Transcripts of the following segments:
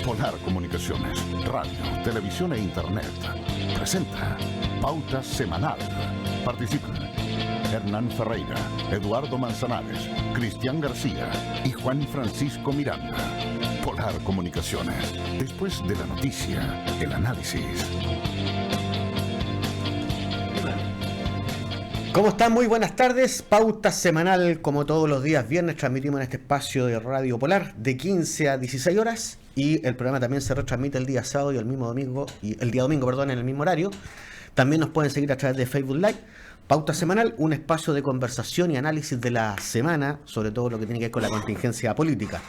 Polar Comunicaciones, radio, televisión e internet. Presenta Pauta Semanal. Participan Hernán Ferreira, Eduardo Manzanares, Cristian García y Juan Francisco Miranda. Polar Comunicaciones. Después de la noticia, el análisis. ¿Cómo están? Muy buenas tardes. Pauta semanal, como todos los días viernes, transmitimos en este espacio de Radio Polar de 15 a 16 horas y el programa también se retransmite el día sábado y el día domingo, en el mismo horario. También nos pueden seguir a través de Facebook Live. Pauta semanal, un espacio de conversación y análisis de la semana, sobre todo lo que tiene que ver con la contingencia política.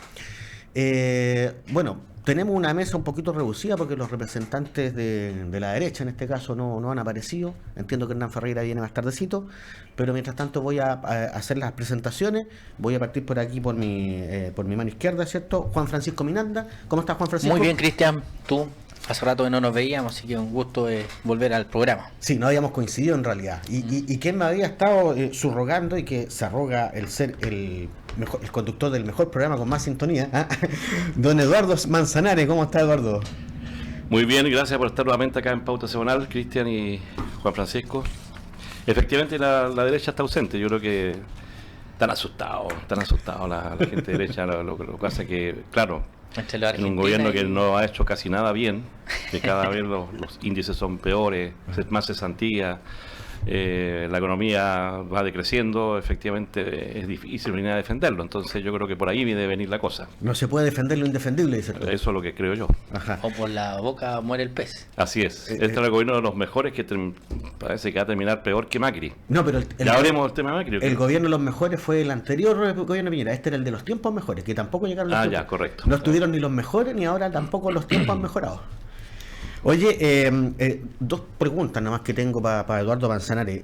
Tenemos una mesa un poquito reducida porque los representantes de la derecha en este caso no han aparecido. Entiendo que Hernán Ferreira viene más tardecito, pero mientras tanto voy a hacer las presentaciones. Voy a partir por aquí por mi mano izquierda, ¿cierto? Juan Francisco Miranda. ¿Cómo estás, Juan Francisco? Muy bien, Cristian. ¿Tú? Hace rato que no nos veíamos, así que un gusto volver al programa. Sí, no habíamos coincidido en realidad. Y quien me había estado subrogando y que se arroga el ser el conductor del mejor programa con más sintonía, don Eduardo Manzanares. ¿Cómo está, Eduardo? Muy bien, gracias por estar nuevamente acá en Pauta Semanal, Cristian y Juan Francisco. Efectivamente la derecha está ausente, yo creo que están asustados la gente de derecha, lo que hace que, claro, en un gobierno que no ha hecho casi nada bien, que cada vez los índices son peores, más cesantía, la economía va decreciendo, efectivamente es difícil venir a defenderlo, entonces yo creo que por ahí debe venir la cosa. No se puede defender lo indefendible, dice. Eso es lo que creo yo. Ajá. O por la boca muere el pez. Así es. Este es el gobierno de los mejores que parece que va a terminar peor que Macri. No, pero ya hablemos del tema de Macri. El gobierno de los mejores fue el anterior gobierno de Piñera. Este era el de los tiempos mejores, que tampoco llegaron los tiempos. Ya, correcto. No estuvieron ni los mejores ni ahora tampoco los tiempos han mejorado. Oye, dos preguntas nomás que tengo para Eduardo Manzanares.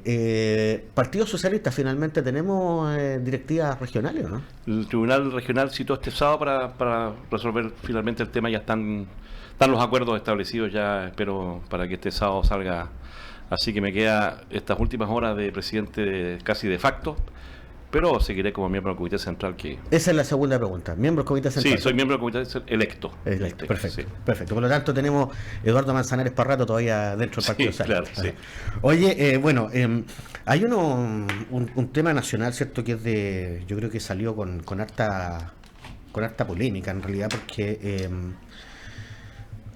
Partido Socialista, finalmente tenemos directivas regionales, ¿no? El Tribunal Regional citó este sábado para resolver finalmente el tema. Ya están los acuerdos establecidos, ya espero para que este sábado salga. Así que me queda estas últimas horas de presidente casi de facto, pero seguiré como miembro del Comité Central. Esa es la segunda pregunta. ¿Miembro del Comité Central? Sí, soy miembro del Comité electo. Perfecto, sí. Perfecto. Por lo tanto, tenemos Eduardo Manzanares para rato todavía dentro del Partido Socialista. Claro, sí. Oye, hay un tema nacional, ¿cierto? Que yo creo que salió con harta polémica, en realidad, porque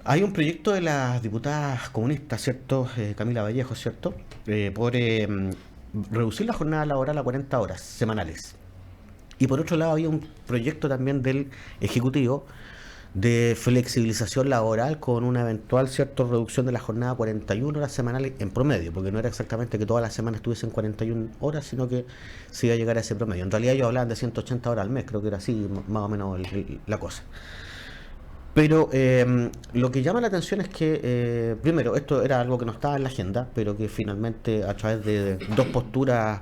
hay un proyecto de las diputadas comunistas, ¿cierto? Camila Vallejo, ¿cierto? Por reducir la jornada laboral a 40 horas semanales. Y por otro lado había un proyecto también del Ejecutivo de flexibilización laboral con una eventual cierta reducción de la jornada a 41 horas semanales en promedio, porque no era exactamente que todas las semanas estuviesen 41 horas, sino que se iba a llegar a ese promedio. En realidad ellos hablaban de 180 horas al mes, creo que era así más o menos la cosa. Pero lo que llama la atención es que, primero, esto era algo que no estaba en la agenda, pero que finalmente a través de dos posturas,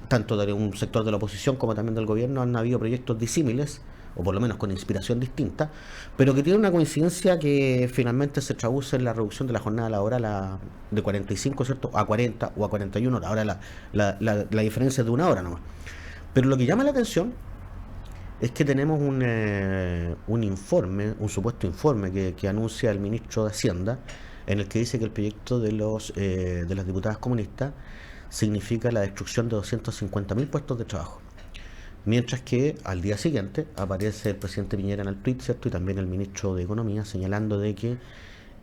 tanto de un sector de la oposición como también del gobierno, han habido proyectos disímiles, o por lo menos con inspiración distinta, pero que tienen una coincidencia que finalmente se traduce en la reducción de la jornada laboral de 45, ¿cierto?, a 40 o a 41 horas. Ahora la diferencia es de una hora nomás. Pero lo que llama la atención es que tenemos un informe, un supuesto informe que anuncia el ministro de Hacienda, en el que dice que el proyecto de las diputadas comunistas significa la destrucción de 250.000 puestos de trabajo. Mientras que al día siguiente aparece el presidente Piñera en el tuit, ¿cierto? Y también el ministro de Economía señalando de que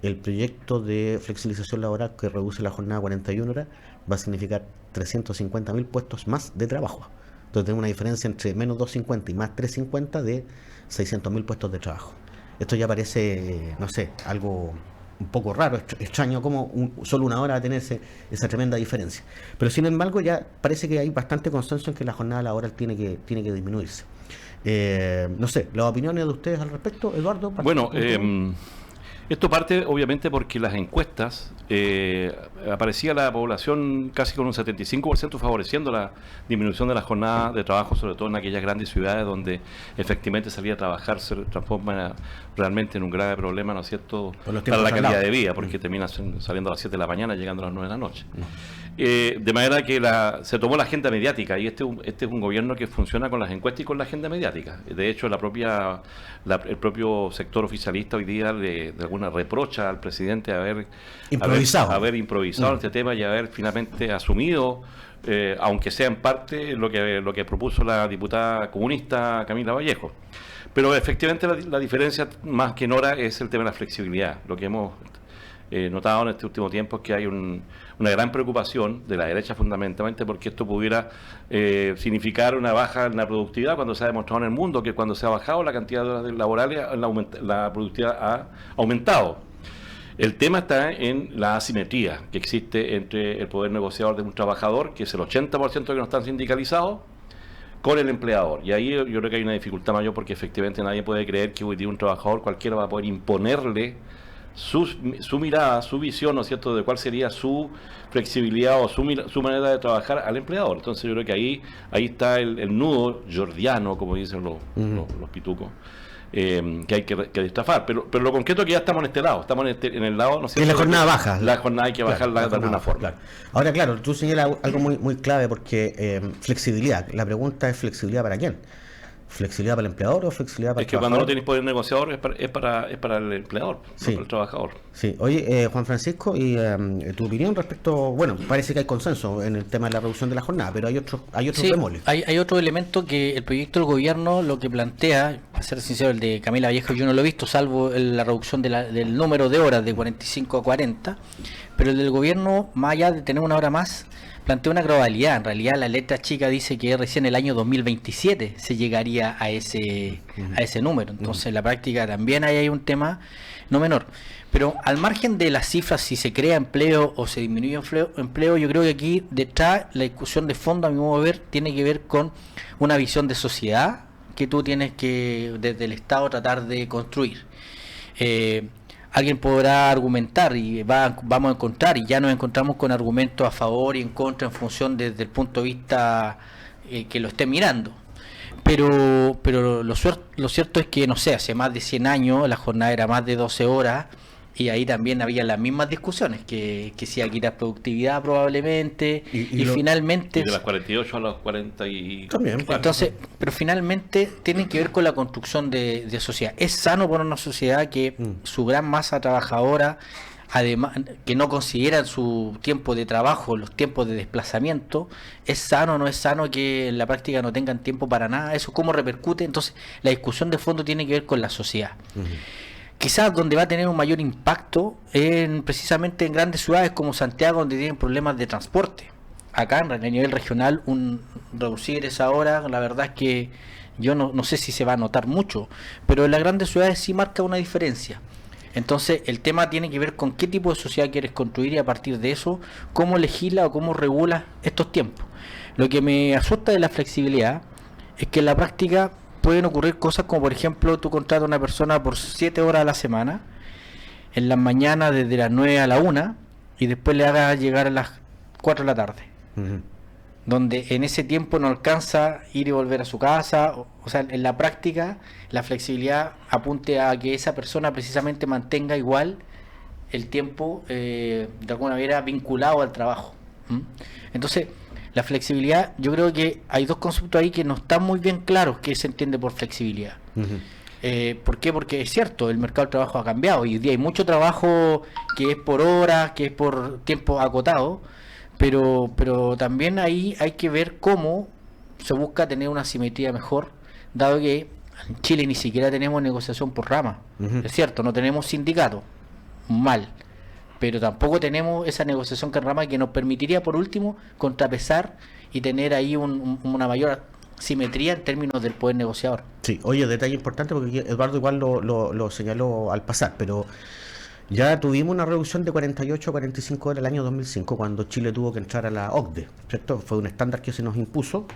el proyecto de flexibilización laboral que reduce la jornada a 41 horas va a significar 350.000 puestos más de trabajo. Entonces tenemos una diferencia entre menos 250 y más 350 de 600.000 puestos de trabajo. Esto ya parece, no sé, algo un poco raro, extraño, como solo una hora va a tener esa tremenda diferencia. Pero sin embargo ya parece que hay bastante consenso en que la jornada laboral tiene que disminuirse. No sé, las opiniones de ustedes al respecto, Eduardo. Bueno, esto parte obviamente porque las encuestas aparecía la población casi con un 75% favoreciendo la disminución de la jornada de trabajo, sobre todo en aquellas grandes ciudades donde efectivamente salir a trabajar se transforma realmente en un grave problema, ¿no es cierto?, para la calidad de vida, porque termina saliendo a las 7 de la mañana, llegando a las 9 de la noche. de manera que se tomó la agenda mediática, y este es un gobierno que funciona con las encuestas y con la agenda mediática. De hecho, el propio sector oficialista hoy día de alguna reprocha al presidente haber improvisado este tema y haber finalmente asumido, aunque sea en parte, lo que propuso la diputada comunista Camila Vallejo. Pero efectivamente la diferencia más que nora es el tema de la flexibilidad. Lo que hemos notado en este último tiempo es que hay una gran preocupación de la derecha, fundamentalmente porque esto pudiera significar una baja en la productividad, cuando se ha demostrado en el mundo que cuando se ha bajado la cantidad de horas laborales, la productividad ha aumentado. El tema está en la asimetría que existe entre el poder negociador de un trabajador, que es el 80% que no están sindicalizados, con el empleador. Y ahí yo creo que hay una dificultad mayor, porque efectivamente nadie puede creer que hoy día un trabajador cualquiera va a poder imponerle su mirada, su visión, ¿no es cierto?, de cuál sería su flexibilidad o su manera de trabajar al empleador. Entonces yo creo que ahí está el nudo jordiano, como dicen los pitucos, que hay que destafar. Pero lo concreto es que ya estamos en este lado, estamos en el lado, no sé, en la jornada baja. La jornada hay que bajarla de alguna forma. Claro. Ahora, claro, tú señalas algo muy clave, porque flexibilidad, la pregunta es: ¿flexibilidad para quién? ¿Flexibilidad para el empleador o flexibilidad para el trabajador? Es que cuando no tienes poder negociador es para el empleador, sí, no para el trabajador. Sí. Oye, Juan Francisco, y tu opinión respecto, bueno, parece que hay consenso en el tema de la reducción de la jornada, pero hay otros bemoles. Hay otro elemento que el proyecto del gobierno lo que plantea, para ser sincero, el de Camila Vallejo yo no lo he visto, salvo la reducción del número de horas de 45 a 40, pero el del gobierno, más allá de tener una hora más, plantea una gradualidad. En realidad la letra chica dice que recién el año 2027 se llegaría a ese número. Entonces en la práctica también hay un tema no menor. Pero al margen de las cifras, si se crea empleo o se disminuye empleo, yo creo que aquí detrás la discusión de fondo, a mi modo de ver, tiene que ver con una visión de sociedad que tú tienes que desde el Estado tratar de construir. Alguien podrá argumentar y vamos a encontrar, y ya nos encontramos con argumentos a favor y en contra en función desde el punto de vista que lo esté mirando. Pero lo cierto es que, no sé, hace más de 100 años la jornada era más de 12 horas y ahí también había las mismas discusiones, que si hay que quitar productividad probablemente, y finalmente... Y de las 48 a las 40 y... También. Entonces, pero finalmente tienen que ver con la construcción de sociedad. Es sano para una sociedad que su gran masa trabajadora, además, que no consideran su tiempo de trabajo, los tiempos de desplazamiento, ¿es sano o no es sano que en la práctica no tengan tiempo para nada? ¿Eso cómo repercute? Entonces, la discusión de fondo tiene que ver con la sociedad. Quizás donde va a tener un mayor impacto precisamente en grandes ciudades como Santiago, donde tienen problemas de transporte. Acá a nivel regional, reducir esa hora, la verdad es que yo no sé si se va a notar mucho, pero en las grandes ciudades sí marca una diferencia. Entonces el tema tiene que ver con qué tipo de sociedad quieres construir, y a partir de eso, cómo legisla o cómo regula estos tiempos. Lo que me asusta de la flexibilidad es que en la práctica pueden ocurrir cosas como, por ejemplo, tú contratas a una persona por 7 horas a la semana, en las mañanas desde las 9 a la 1, y después le hagas llegar a las 4 de la tarde. Donde en ese tiempo no alcanza ir y volver a su casa. O sea, en la práctica la flexibilidad apunte a que esa persona precisamente mantenga igual el tiempo de alguna manera vinculado al trabajo. Entonces la flexibilidad, yo creo que hay dos conceptos ahí que no están muy bien claros qué se entiende por flexibilidad. ¿Por qué? Porque es cierto, el mercado del trabajo ha cambiado, hoy día hay mucho trabajo que es por horas, que es por tiempo acotado, pero también ahí hay que ver cómo se busca tener una simetría mejor, dado que en Chile ni siquiera tenemos negociación por rama. Es cierto, no tenemos sindicato, mal, pero tampoco tenemos esa negociación por rama que nos permitiría, por último, contrapesar y tener ahí una mayor simetría en términos del poder negociador. Sí, oye, detalle importante, porque Eduardo igual lo señaló al pasar, pero ya tuvimos una reducción de 48 a 45 horas el año 2005, cuando Chile tuvo que entrar a la OCDE, ¿cierto? Fue un estándar que se nos impuso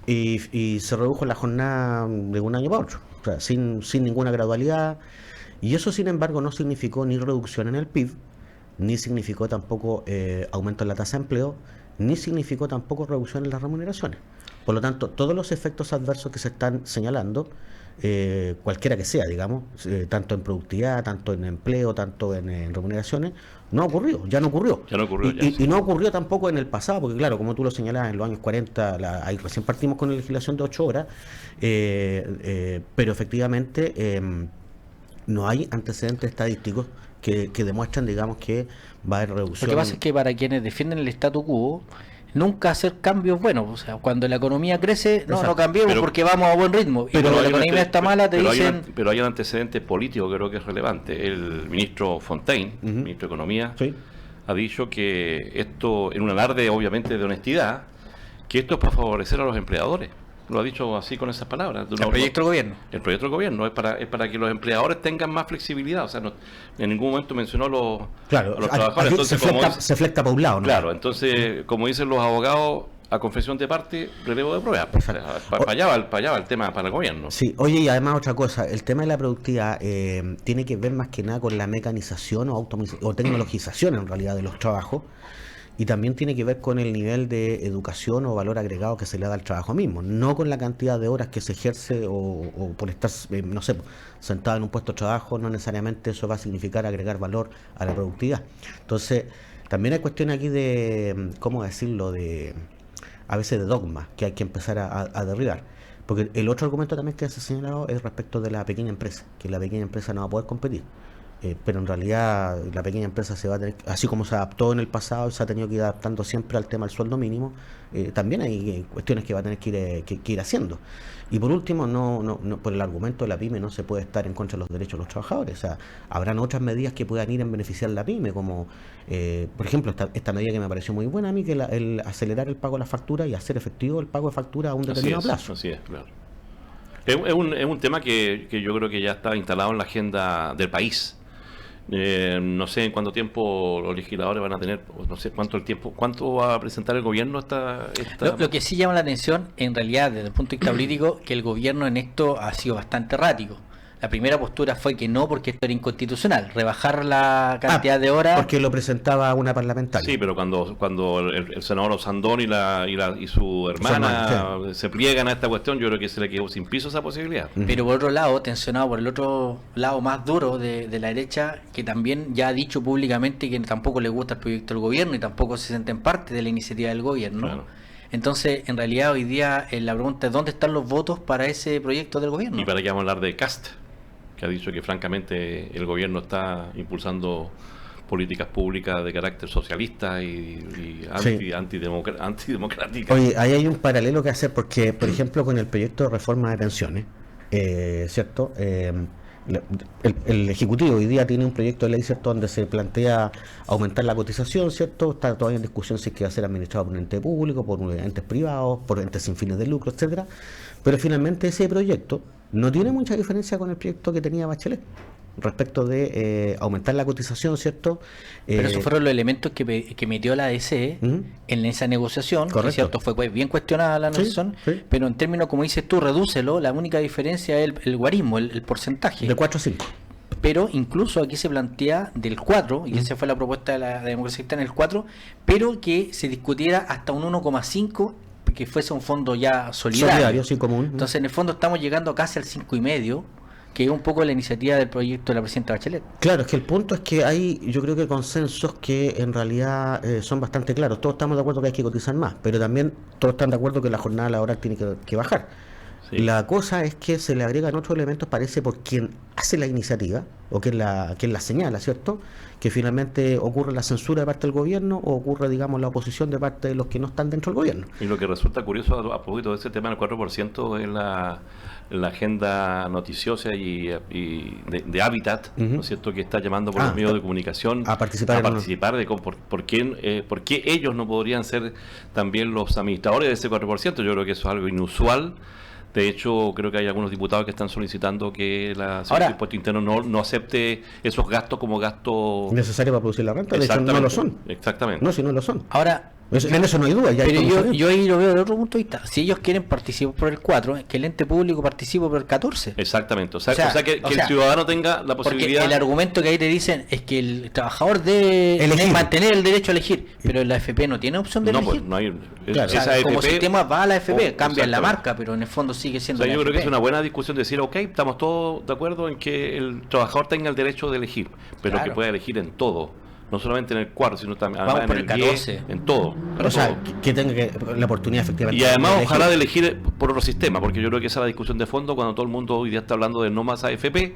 y se redujo la jornada de un año para otro, o sea, sin ninguna gradualidad, y eso, sin embargo, no significó ni reducción en el PIB, ni significó tampoco aumento en la tasa de empleo, ni significó tampoco reducción en las remuneraciones. Por lo tanto, todos los efectos adversos que se están señalando, cualquiera que sea, digamos, tanto en productividad, tanto en empleo, tanto en remuneraciones, no ha ocurrido, ya no ocurrió. Ya no ocurrió, Y no ocurrió tampoco en el pasado, porque claro, como tú lo señalabas, en los años 40, ahí recién partimos con la legislación de 8 horas, pero efectivamente no hay antecedentes estadísticos que demuestran, digamos, que va a haber reducción. Lo que pasa es que para quienes defienden el statu quo, nunca hacer cambios buenos. O sea, cuando la economía crece, no cambiemos porque vamos a buen ritmo. Pero cuando la economía está mala, te dicen... Pero hay un antecedente político que creo que es relevante. El ministro Fontaine, ministro de Economía, Sí. ha dicho que esto, en un alarde obviamente de honestidad, que esto es para favorecer a los empleadores. Lo ha dicho así con esas palabras. El proyecto del gobierno. El proyecto del gobierno es para que los empleadores tengan más flexibilidad. O sea, en ningún momento mencionó Claro, a los aquí trabajadores. Entonces, se flecta para un lado, ¿no? claro, entonces, como dicen los abogados, a confesión de parte, relevo de prueba. O sea, para allá va el tema para el gobierno. Sí, oye, y además otra cosa, el tema de la productividad tiene que ver más que nada con la mecanización o tecnologización en realidad de los trabajos, y también tiene que ver con el nivel de educación o valor agregado que se le da al trabajo mismo, no con la cantidad de horas que se ejerce o por estar, no sé, sentado en un puesto de trabajo, no necesariamente eso va a significar agregar valor a la productividad. Entonces, también hay cuestiones aquí de, ¿cómo decirlo?, a veces de dogma que hay que empezar a derribar. Porque el otro argumento también que se ha señalado es respecto de la pequeña empresa, que la pequeña empresa no va a poder competir. Pero en realidad la pequeña empresa se va a tener, así como se adaptó en el pasado y se ha tenido que ir adaptando siempre al tema del sueldo mínimo, también hay cuestiones que va a tener que ir haciendo. Y por último, no por el argumento de la PYME no se puede estar en contra de los derechos de los trabajadores. O sea, habrán otras medidas que puedan ir en beneficiar a la PYME, como por ejemplo esta medida que me pareció muy buena a mí, que el acelerar el pago de la factura y hacer efectivo el pago de factura a un determinado plazo. Así es, claro. Es un tema que yo creo que ya está instalado en la agenda del país. No sé en cuánto tiempo los legisladores van a tener, no sé cuánto va a presentar el gobierno esta... Lo que sí llama la atención, en realidad, desde el punto de vista político, que el gobierno en esto ha sido bastante errático. La primera postura fue que no, porque esto era inconstitucional, rebajar la cantidad de horas. Porque lo presentaba una parlamentaria. Sí, pero cuando el senador Osandón y su hermana se pliegan a esta cuestión, yo creo que se le quedó sin piso esa posibilidad. Pero por otro lado, tensionado por el otro lado más duro de la derecha, que también ya ha dicho públicamente que tampoco le gusta el proyecto del gobierno y tampoco se sienten parte de la iniciativa del gobierno. Claro. Entonces, en realidad, hoy día la pregunta es: ¿dónde están los votos para ese proyecto del gobierno? ¿Y para qué vamos a hablar de Cast? Que ha dicho que francamente el gobierno está impulsando políticas públicas de carácter socialista y antidemocráticas. Oye, ahí hay un paralelo que hacer porque, por ejemplo, con el proyecto de reforma de pensiones, ¿cierto? El Ejecutivo hoy día tiene un proyecto de ley, ¿cierto?, donde se plantea aumentar la cotización, ¿cierto? Está todavía en discusión si es que va a ser administrado por un ente público, por entes privados, por entes sin fines de lucro, etcétera. Pero finalmente ese proyecto no tiene mucha diferencia con el proyecto que tenía Bachelet respecto de aumentar la cotización, ¿cierto? Pero esos fueron los elementos que metió la DCE en esa negociación, que cierto fue bien cuestionada la negociación, pero en términos, como dices tú, redúcelo, la única diferencia es el guarismo, el porcentaje. De 4 a 5. Pero incluso aquí se plantea del 4, y esa fue la propuesta de la democracia cristiana, el 4, pero que se discutiera hasta un 1,5, que fuese un fondo ya solidario, sí, común. Entonces, en el fondo estamos llegando casi al 5,5, que es un poco la iniciativa del proyecto de la presidenta Bachelet. Claro, es que el punto es que hay, yo creo que consensos que en realidad son bastante claros. Todos estamos de acuerdo que hay que cotizar más, pero también todos están de acuerdo que la jornada laboral tiene que bajar. Sí. La cosa es que se le agregan otros elementos, parece, por quien hace la iniciativa, o quien la señala, ¿cierto? Que finalmente ocurre la censura de parte del gobierno, o ocurre, digamos, la oposición de parte de los que no están dentro del gobierno. Y lo que resulta curioso a propósito de ese tema del 4% es la agenda noticiosa y de Hábitat, ¿no es cierto?, que está llamando por los medios de comunicación a participar de por qué ellos no podrían ser también los administradores de ese 4%. Yo creo que eso es algo inusual. De hecho, creo que hay algunos diputados que están solicitando que la Secretaría de Impuesto Interno no acepte esos gastos como gastos necesarios para producir la renta. De hecho, no lo son. Exactamente. No, si no lo son. Ahora, En eso no hay duda. Ya pero yo ahí lo veo de otro punto de vista. Si ellos quieren participar por el 4, que el ente público participe por el 14. Exactamente. O sea que el ciudadano tenga la posibilidad. Porque el argumento que ahí te dicen es que el trabajador debe mantener el derecho a elegir, pero la AFP no tiene opción de elegir. Pues no hay. Claro, esa AFP, como sistema va a la AFP, cambian la marca, pero en el fondo sigue siendo. Yo creo que es una buena discusión decir, ok, estamos todos de acuerdo en que el trabajador tenga el derecho de elegir, pero que pueda elegir en todo. No solamente en el 4, sino también en el 14, 10, en todo. O sea, que tenga la oportunidad efectivamente. Y además ojalá de elegir por otro sistema, porque yo creo que esa es la discusión de fondo cuando todo el mundo hoy día está hablando de no más AFP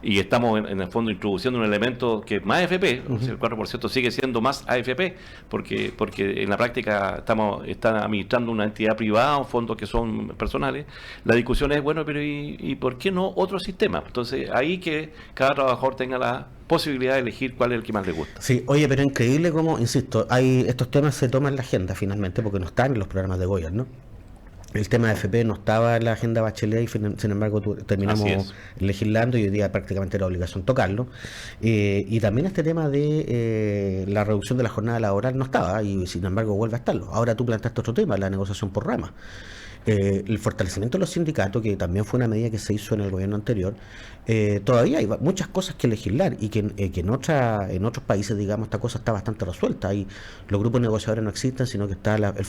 y estamos en el fondo introduciendo un elemento que es más AFP, o sea, el 4% sigue siendo más AFP, porque en la práctica están administrando una entidad privada o fondos que son personales. La discusión es, bueno, pero ¿y por qué no otro sistema? Entonces, ahí que cada trabajador tenga la posibilidad de elegir cuál es el que más le gusta. Sí, oye, pero increíble como, insisto, estos temas se toman en la agenda finalmente porque no están en los programas de gobierno. El tema de AFP no estaba en la agenda Bachelet y sin embargo terminamos legislando y hoy día prácticamente era obligación tocarlo. Y también este tema de la reducción de la jornada laboral no estaba y sin embargo vuelve a estarlo. Ahora tú planteaste otro tema, la negociación por ramas. El fortalecimiento de los sindicatos, que también fue una medida que se hizo en el gobierno anterior, todavía hay muchas cosas que legislar y que en otros países, digamos, esta cosa está bastante resuelta. Los grupos negociadores no existen, sino que está el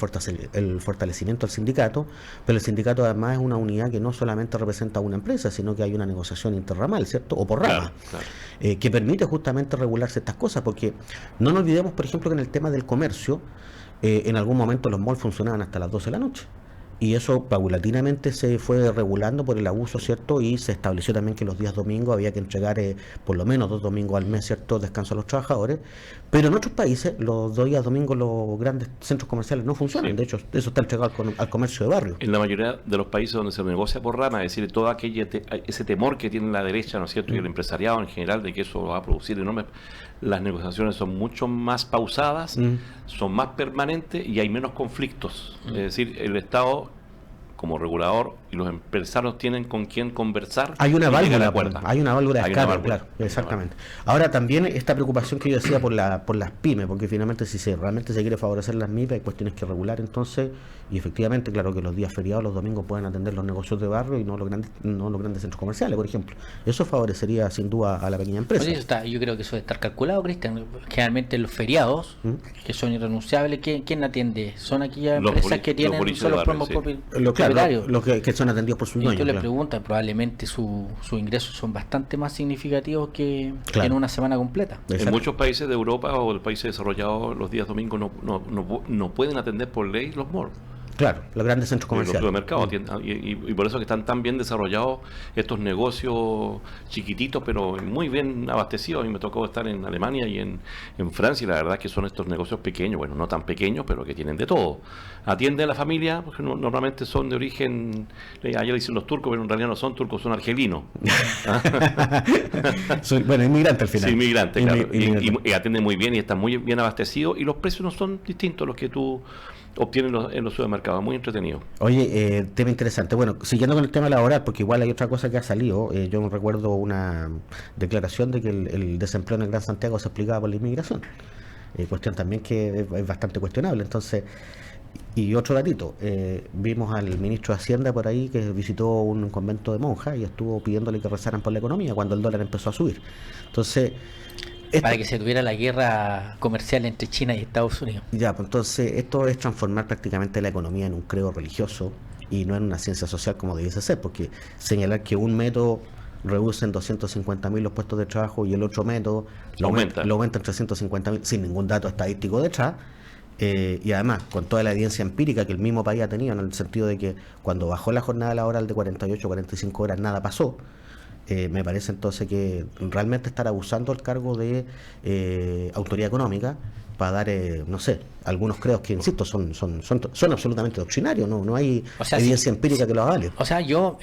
fortalecimiento del sindicato, pero el sindicato además es una unidad que no solamente representa a una empresa, sino que hay una negociación interramal, ¿cierto? O por rama, que permite justamente regularse estas cosas, porque no nos olvidemos, por ejemplo, que en el tema del comercio, en algún momento los malls funcionaban hasta las 12 de la noche. Y eso paulatinamente se fue regulando por el abuso, ¿cierto? Y se estableció también que los días domingos había que entregar por lo menos 2 domingos al mes, ¿cierto?, descanso a los trabajadores. Pero en otros países, los 2 días domingos los grandes centros comerciales no funcionan. De hecho, eso está entregado al comercio de barrio. En la mayoría de los países donde se negocia por rama, es decir, todo ese temor que tiene la derecha, ¿no es cierto?, y el empresariado en general, de que eso va a producir enormes... Las negociaciones son mucho más pausadas, son más permanentes y hay menos conflictos. Es decir, el Estado como regulador y los empresarios tienen con quién conversar. Hay una válvula de escape, claro, exactamente. Ahora también esta preocupación que yo decía por las pymes, porque finalmente si realmente se quiere favorecer las MIPYME hay cuestiones que regular entonces, y efectivamente, claro que los días feriados, los domingos pueden atender los negocios de barrio y no los grandes centros comerciales, por ejemplo. Eso favorecería sin duda a la pequeña empresa. Pues yo creo que eso debe estar calculado, Cristian. Generalmente los feriados, que son irrenunciables, ¿quién atiende? Son aquellas empresas que tienen solo promos propietarios. Los que son atendidos por sus dueños. Y tú le preguntas, probablemente sus ingresos son bastante más significativos que en una semana completa. En muchos países de Europa o de países desarrollados, los días domingos no pueden atender por ley los malls. Claro, los grandes centros comerciales. Los supermercados, y por eso que están tan bien desarrollados estos negocios chiquititos, pero muy bien abastecidos. A mí me tocó estar en Alemania y en Francia, y la verdad es que son estos negocios pequeños, bueno, no tan pequeños, pero que tienen de todo. Atienden a la familia, porque normalmente son de origen, ayer le dicen los turcos, pero en realidad no son turcos, son argelinos. Bueno, inmigrantes al final. Sí, inmigrantes, claro. Y atienden muy bien y están muy bien abastecidos, y los precios no son distintos a los que tú obtienen en los supermercados. Muy entretenido. Oye, tema interesante. Bueno, siguiendo con el tema laboral, porque igual hay otra cosa que ha salido. Yo me recuerdo una declaración de que el desempleo en el Gran Santiago se explicaba por la inmigración. Cuestión también que es bastante cuestionable. Entonces, y otro datito, vimos al ministro de Hacienda por ahí que visitó un convento de monjas y estuvo pidiéndole que rezaran por la economía cuando el dólar empezó a subir. Entonces, para que se tuviera la guerra comercial entre China y Estados Unidos. Ya, pues entonces esto es transformar prácticamente la economía en un credo religioso y no en una ciencia social como debiese ser, porque señalar que un método reduce en 250.000 los puestos de trabajo y el otro método lo aumenta en 350.000 sin ningún dato estadístico detrás, y además con toda la evidencia empírica que el mismo país ha tenido, en el sentido de que cuando bajó la jornada laboral de 48 o 45 horas nada pasó. Me parece entonces que realmente estar abusando del cargo de autoridad económica para dar, no sé, algunos creos que, insisto, son absolutamente doctrinarios, no hay evidencia empírica que los avale. O sea, yo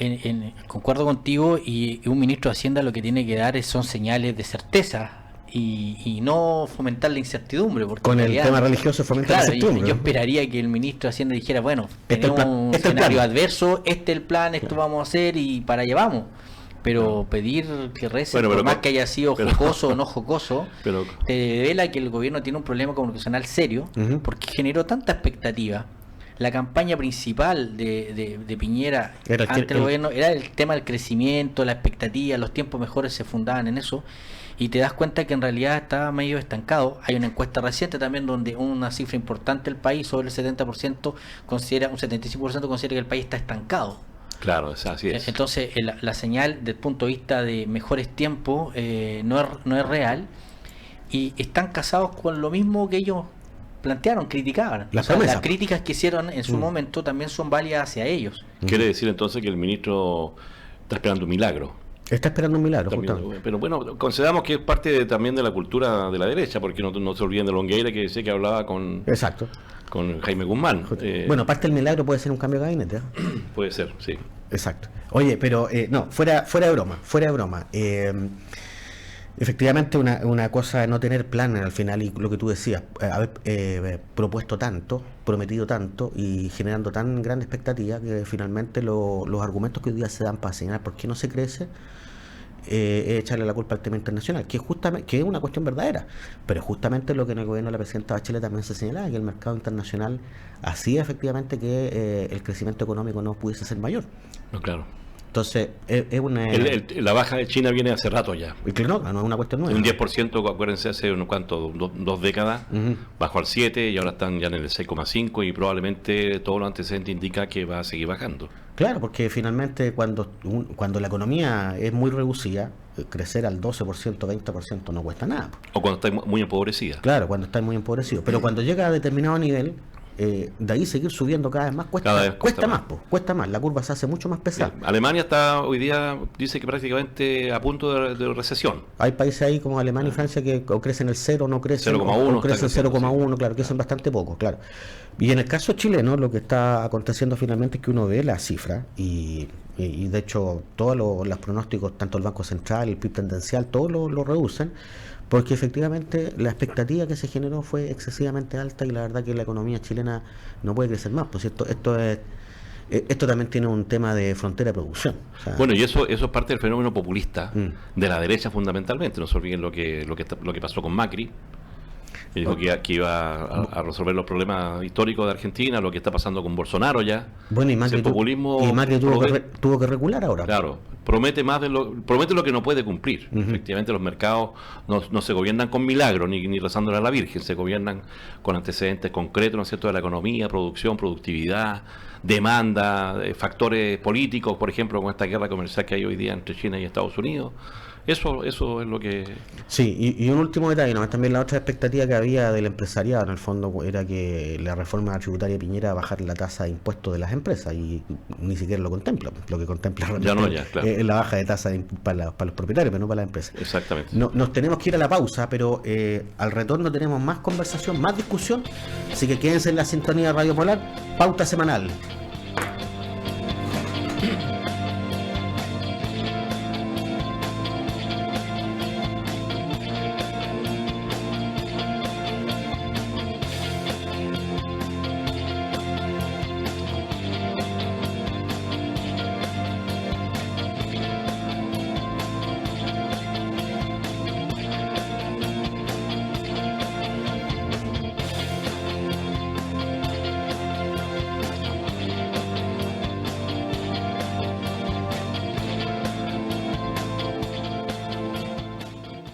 concuerdo contigo, y un ministro de Hacienda lo que tiene que dar son señales de certeza y no fomentar la incertidumbre. Porque con el tema religioso fomenta la incertidumbre. Yo esperaría que el ministro de Hacienda dijera, bueno, tenemos un escenario adverso, este es el plan, esto vamos a hacer y para allá vamos. pero pedir que recen, Bueno, por más que haya sido jocoso o no jocoso, pero- te devela que el gobierno tiene un problema comunicacional serio, Ujú. porque generó tanta expectativa. La campaña principal de Piñera Era el que- ante el gobierno era el tema del crecimiento, la expectativa, los tiempos mejores se fundaban en eso, y te das cuenta que en realidad está medio estancado. Hay una encuesta reciente también donde una cifra importante del país, sobre el 70%, considera, un 75% considera que el país está estancado. Claro, así es. Entonces, la señal del punto de vista de mejores tiempos no es real, y están casados con lo mismo que ellos plantearon, criticaban. La O sea, promesa. las críticas que hicieron en su momento también son válidas hacia ellos. Quiere decir entonces que el ministro está esperando un milagro. Está esperando un milagro, También, justamente. pero bueno, consideramos que es parte también de la cultura de la derecha, porque no se olviden de Longueira, que decía que hablaba con Exacto. Jaime Guzmán. Bueno, parte del milagro puede ser un cambio de gabinete, ¿eh? Puede ser, sí. Exacto. Oye, pero no, fuera de broma. Efectivamente, una cosa es no tener plan al final, y lo que tú decías, haber propuesto tanto, prometido tanto y generando tan grande expectativa que finalmente los argumentos que hoy día se dan para señalar por qué no se crece, es echarle la culpa al tema internacional, que es una cuestión verdadera, pero justamente lo que en el gobierno de la presidenta Bachelet también se señalaba, que el mercado internacional hacía efectivamente que el crecimiento económico no pudiese ser mayor. No, claro. Entonces, es una... La baja de China viene hace rato ya. y que no es una cuestión nueva. Un 10%, acuérdense, hace unos cuantos, dos décadas, Ujú. bajó al 7 y ahora están ya en el 6,5 y probablemente todo lo antecedente indica que va a seguir bajando. Claro, porque finalmente cuando la economía es muy reducida, crecer al 12%, 20% no cuesta nada. O cuando está muy empobrecida. Claro, cuando está muy empobrecido. Pero cuando llega a determinado nivel, de ahí seguir subiendo cada vez más cuesta más. Cuesta más. La curva se hace mucho más pesada. Alemania está hoy día, dice que prácticamente a punto de recesión. Hay países ahí como Alemania y Francia que o crecen el 0, no crecen, 0,1 o crecen está creciendo, 0,1, claro, crecen bastante poco, claro. Y en el caso chileno, lo que está aconteciendo finalmente es que uno ve la cifra y de hecho todos los pronósticos, tanto el Banco Central, el PIB tendencial, todos lo reducen, porque efectivamente la expectativa que se generó fue excesivamente alta y la verdad que la economía chilena no puede crecer más. Pues esto también tiene un tema de frontera de producción. O sea, Bueno, y eso es parte del fenómeno populista Mm. de la derecha fundamentalmente. No se olviden lo que pasó con Macri. Que dijo que iba a resolver los problemas históricos de Argentina, lo que está pasando con Bolsonaro ya. bueno, y Ese Macri, populismo tuvo que recular ahora. Claro, promete lo que no puede cumplir. Ujú. Efectivamente, los mercados no se gobiernan con milagros ni rezándole a la Virgen, se gobiernan con antecedentes concretos, ¿no es cierto?, de la economía, producción, productividad, demanda, factores políticos, por ejemplo, con esta guerra comercial que hay hoy día entre China y Estados Unidos. Eso es lo que... Sí, y un último detalle, ¿no? También la otra expectativa que había del empresariado, en el fondo, era que la reforma tributaria de Piñera bajar la tasa de impuestos de las empresas, y ni siquiera lo contempla. Lo que contempla claro. es la baja de tasa para los propietarios, pero no para las empresas. Exactamente. Nos tenemos que ir a la pausa, pero al retorno tenemos más conversación, más discusión, así que quédense en la sintonía de Radio Polar, pauta semanal.